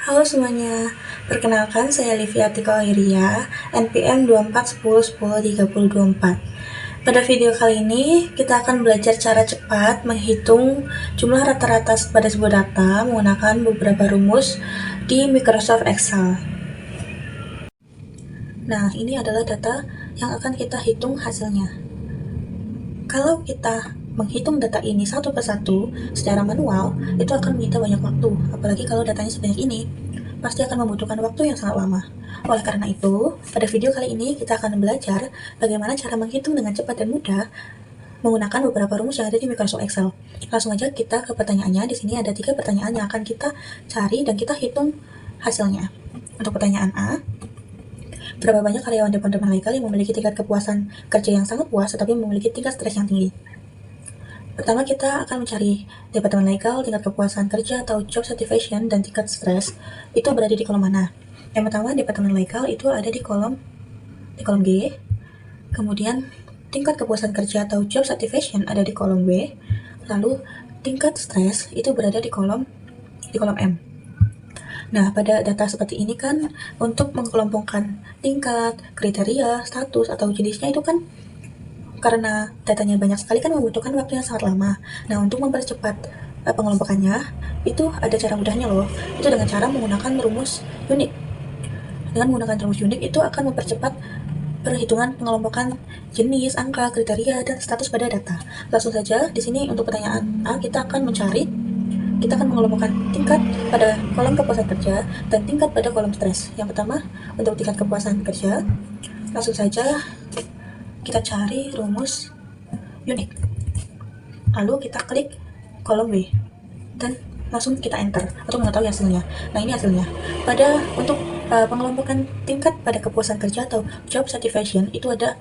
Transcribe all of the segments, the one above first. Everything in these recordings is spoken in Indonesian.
Halo semuanya, perkenalkan saya Livia Tika Iria, NPM 2410103024. Pada video kali ini, kita akan belajar cara cepat menghitung jumlah rata-rata pada sebuah data menggunakan beberapa rumus di Microsoft Excel. Nah, ini adalah data yang akan kita hitung hasilnya. Kalau kita menghitung data ini satu persatu secara manual, itu akan menyita banyak waktu, apalagi kalau datanya sebanyak ini, pasti akan membutuhkan waktu yang sangat lama. Oleh karena itu, pada video kali ini kita akan belajar bagaimana cara menghitung dengan cepat dan mudah menggunakan beberapa rumus yang ada di Microsoft Excel. Langsung aja kita ke pertanyaannya. Di sini ada 3 pertanyaan yang akan kita cari dan kita hitung hasilnya. Untuk pertanyaan A, berapa banyak karyawan Departemen Legal yang memiliki tingkat kepuasan kerja yang sangat puas tetapi memiliki tingkat stres yang tinggi? Pertama, kita akan mencari Departemen Legal, tingkat kepuasan kerja atau job satisfaction, dan tingkat stres itu berada di kolom mana. Yang pertama, Departemen Legal itu ada di kolom G. Kemudian tingkat kepuasan kerja atau job satisfaction ada di kolom B. Lalu tingkat stres itu berada di kolom M. Nah, pada data seperti ini kan untuk mengelompokkan tingkat, kriteria, status, atau jenisnya itu kan karena datanya banyak sekali kan membutuhkan waktu yang sangat lama. Nah, untuk mempercepat pengelompokannya, itu ada cara mudahnya loh. Itu dengan cara menggunakan rumus unik. Dengan menggunakan rumus unik itu akan mempercepat perhitungan pengelompokan jenis, angka, kriteria, dan status pada data. Langsung saja, di sini untuk pertanyaan A, kita akan mengelompokkan tingkat pada kolom kepuasan kerja dan tingkat pada kolom stres. Yang pertama, untuk tingkat kepuasan kerja, langsung saja kita cari rumus unik, lalu kita klik kolom B dan langsung kita enter untuk mengetahui hasilnya. Nah, ini hasilnya. Untuk pengelompokan tingkat pada kepuasan kerja atau job satisfaction itu ada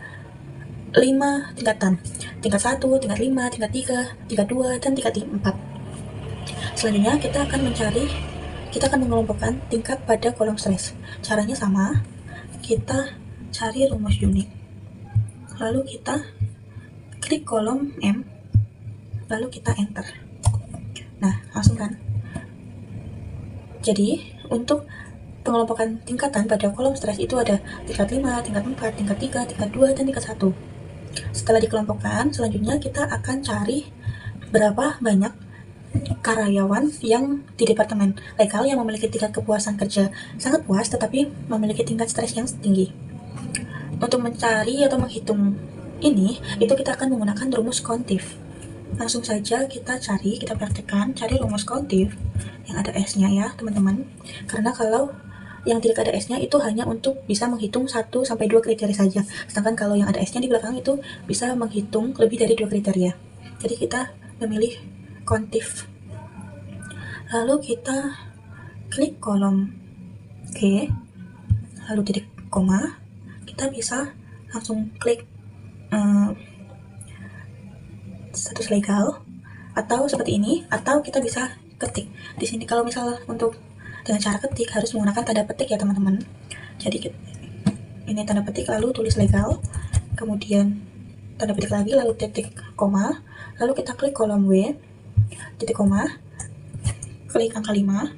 5 tingkatan. Tingkat 1, tingkat 5, tingkat 3, tingkat 2, dan tingkat 4. Selanjutnya kita akan mengelompokkan tingkat pada kolom stres. Caranya sama, kita cari rumus unik. Lalu kita klik kolom M, lalu kita enter. Nah, langsung kan. Jadi, untuk pengelompokan tingkatan pada kolom stres itu ada tingkat 5, tingkat 4, tingkat 3, tingkat 2, dan tingkat 1. Setelah dikelompokkan, selanjutnya kita akan cari berapa banyak karyawan yang di Departemen Legal yang memiliki tingkat kepuasan kerja sangat puas tetapi memiliki tingkat stres yang tinggi. Untuk mencari atau menghitung ini, itu kita akan menggunakan rumus kontif. Langsung saja kita praktekkan, cari rumus kontif yang ada S-nya ya teman-teman. Karena kalau yang tidak ada S-nya itu hanya untuk bisa menghitung 1-2 kriteria saja. Sedangkan kalau yang ada S-nya di belakang itu bisa menghitung lebih dari 2 kriteria. Jadi kita memilih kontif. Lalu kita klik kolom G, lalu titik koma. Kita bisa langsung klik status legal atau seperti ini, atau kita bisa ketik di sini. Kalau misalnya untuk dengan cara ketik harus menggunakan tanda petik ya teman-teman. Jadi ini tanda petik lalu tulis legal, kemudian tanda petik lagi lalu titik koma, lalu kita klik kolom W, titik koma, klik angka 5,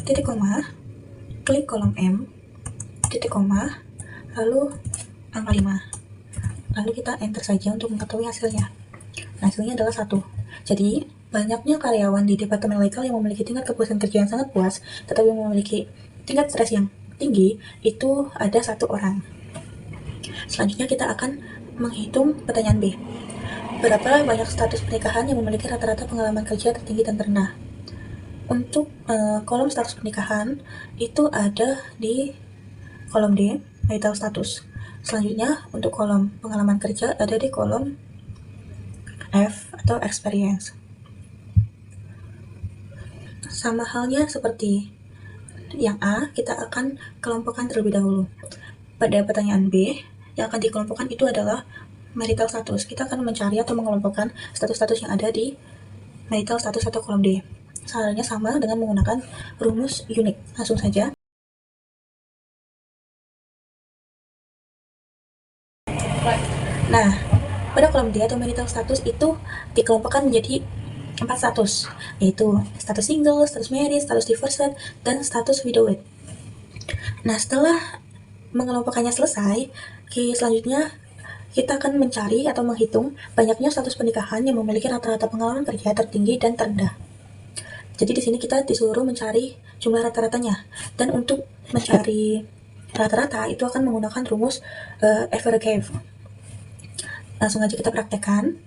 titik koma, klik kolom M, titik koma, lalu angka 5. Lalu kita enter saja untuk mengetahui hasilnya. Nah, hasilnya adalah 1. Jadi, banyaknya karyawan di Departemen Legal yang memiliki tingkat kepuasan kerja yang sangat puas, tetapi memiliki tingkat stres yang tinggi, itu ada 1 orang. Selanjutnya kita akan menghitung pertanyaan B. Berapa banyak status pernikahan yang memiliki rata-rata pengalaman kerja tertinggi dan terendah? Untuk kolom status pernikahan, itu ada di kolom D, marital status. Selanjutnya, untuk kolom pengalaman kerja ada di kolom F atau experience. Sama halnya seperti yang A, kita akan kelompokkan terlebih dahulu. Pada pertanyaan B, yang akan dikelompokkan itu adalah marital status. Kita akan mencari atau mengelompokkan status-status yang ada di marital status atau kolom D. Caranya sama dengan menggunakan rumus unik. Langsung saja. Nah, pada kolom D atau marital status itu dikelompokkan menjadi 4 status, yaitu status single, status married, status divorced, dan status widowed. Nah, setelah mengelompokkannya selesai, selanjutnya kita akan mencari atau menghitung banyaknya status pernikahan yang memiliki rata-rata pengalaman kerja tertinggi dan terendah. Jadi di sini kita disuruh mencari jumlah rata-ratanya, dan untuk mencari rata-rata itu akan menggunakan rumus Average. Langsung aja kita praktekkan.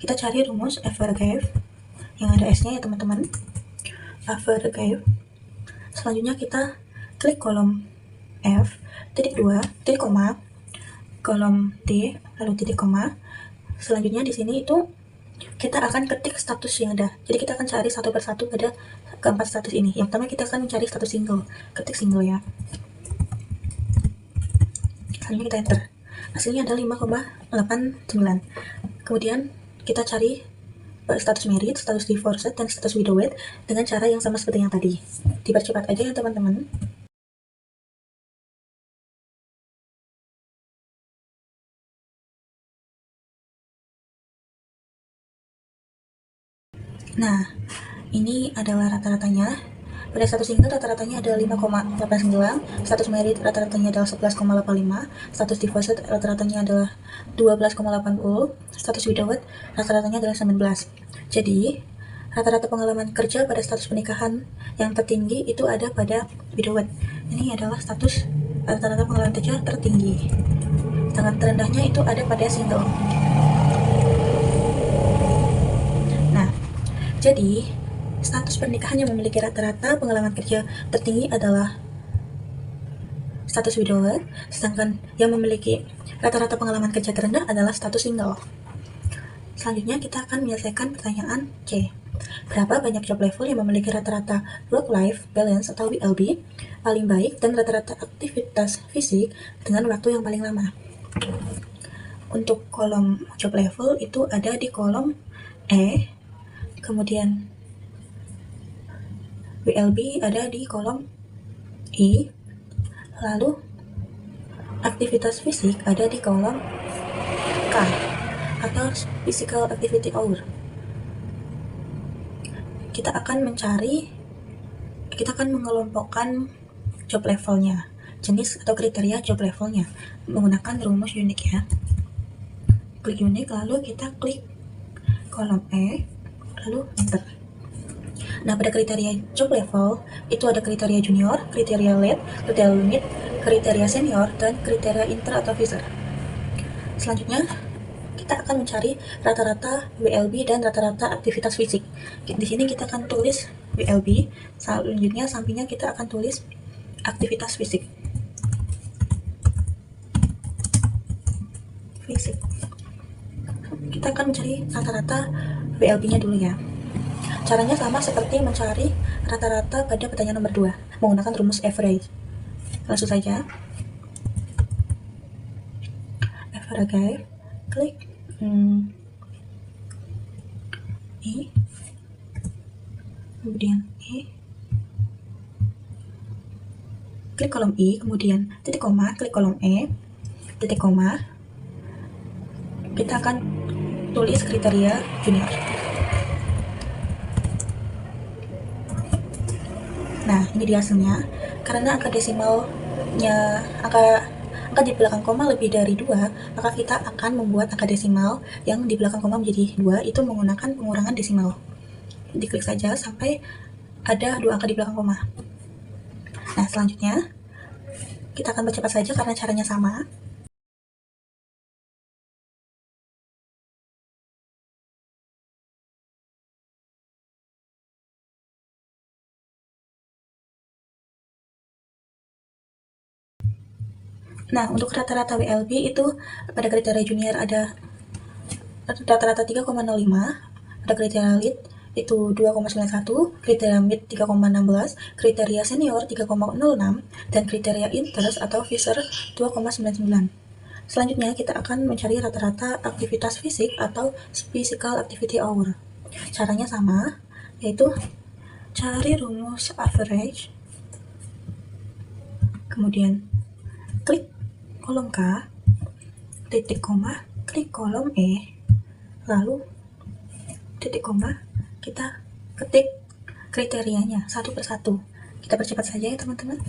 Kita cari rumus Average yang ada S-nya ya teman-teman. Average. Selanjutnya kita klik kolom F, titik 2, titik koma, kolom T, lalu titik koma. Selanjutnya di sini itu kita akan ketik status yang ada. Jadi kita akan cari satu persatu pada keempat status ini. Yang pertama kita akan mencari status single. Ketik single ya. Selanjutnya kita enter. Hasilnya ada 5,89. Kemudian kita cari status married, status divorced, dan status widowed dengan cara yang sama seperti yang tadi. Dipercepat aja ya teman-teman. Nah, ini adalah rata-ratanya. Pada status single rata-ratanya adalah 5,89, status married rata-ratanya adalah 11,85, status divorced rata-ratanya adalah 12,80, status widowed rata-ratanya adalah 19. Jadi, rata-rata pengalaman kerja pada status pernikahan yang tertinggi itu ada pada widowed. Ini adalah status rata-rata pengalaman kerja tertinggi. Sedangkan terendahnya itu ada pada single. Jadi, status pernikahan yang memiliki rata-rata pengalaman kerja tertinggi adalah status widowed, sedangkan yang memiliki rata-rata pengalaman kerja terendah adalah status single. Selanjutnya kita akan menyelesaikan pertanyaan C. Berapa banyak job level yang memiliki rata-rata work-life balance atau WLB paling baik dan rata-rata aktivitas fisik dengan waktu yang paling lama? Untuk kolom job level itu ada di kolom E, kemudian WLB ada di kolom I, lalu aktivitas fisik ada di kolom K atau physical activity hour. Kita akan mengelompokkan job levelnya, jenis atau kriteria job levelnya menggunakan rumus unik ya. Klik unik, lalu kita klik kolom E, lalu enter. Nah, pada kriteria job level itu ada kriteria junior, kriteria lead, kriteria mid, kriteria senior, dan kriteria inter atau visor. Selanjutnya kita akan mencari rata-rata WLB dan rata-rata aktivitas fisik. Di sini kita akan tulis WLB, selanjutnya sampingnya kita akan tulis aktivitas fisik. Kita akan mencari rata-rata WLB-nya dulu ya. Caranya sama seperti mencari rata-rata pada pertanyaan nomor 2 menggunakan rumus average. Langsung saja average, klik I, kemudian I, klik kolom I, kemudian titik koma, klik kolom E, titik koma. Kita akan tulis kriteria junior. Nah, ini dia hasilnya. Karena angka desimalnya, angka di belakang koma lebih dari 2, maka kita akan membuat angka desimal yang di belakang koma menjadi 2 itu menggunakan pengurangan desimal. Diklik saja sampai ada 2 angka di belakang koma. Nah, selanjutnya kita akan percepat saja karena caranya sama. Nah, untuk rata-rata WLB itu pada kriteria junior ada rata-rata 3,05, ada kriteria lead itu 2,91, kriteria mid 3,16, kriteria senior 3,06, dan kriteria interest atau visor 2,99. Selanjutnya kita akan mencari rata-rata aktivitas fisik atau physical activity hour. Caranya sama, yaitu cari rumus average, kemudian klik kolom K, titik koma, klik kolom E, lalu titik koma, kita ketik kriterianya satu persatu. Kita percepat saja ya teman-teman.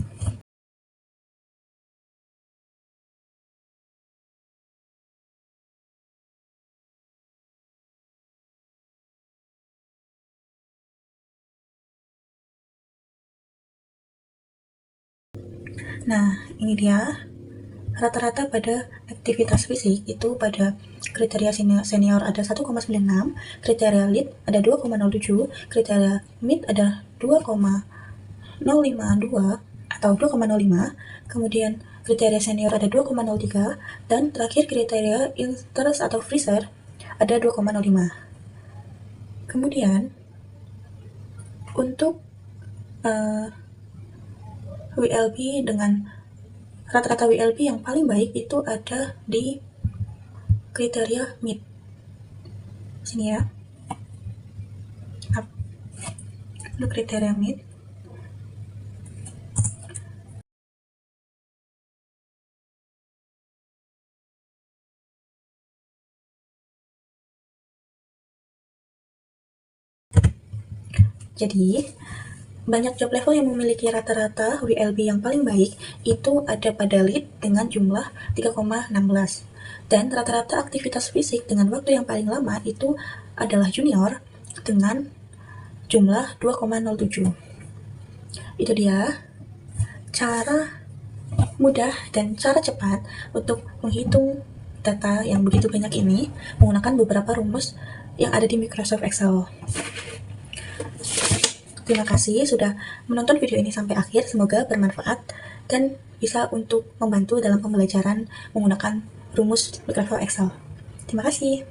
Nah, ini dia rata-rata pada aktivitas fisik itu pada kriteria senior ada 1,96, kriteria lead ada 2,07, kriteria mid ada 2,052 atau 2,05, kemudian kriteria senior ada 2,03, dan terakhir kriteria interest atau freezer ada 2,05. Kemudian untuk WLB dengan rata-rata WLB yang paling baik itu ada di kriteria mid. Sini ya. Untuk kriteria mid. Jadi, banyak job level yang memiliki rata-rata WLB yang paling baik itu ada pada lead dengan jumlah 3,16. Dan rata-rata aktivitas fisik dengan waktu yang paling lama itu adalah junior dengan jumlah 2,07. Itu dia cara mudah dan cara cepat untuk menghitung data yang begitu banyak ini menggunakan beberapa rumus yang ada di Microsoft Excel. Terima kasih sudah menonton video ini sampai akhir, semoga bermanfaat dan bisa untuk membantu dalam pembelajaran menggunakan rumus Microsoft Excel. Terima kasih.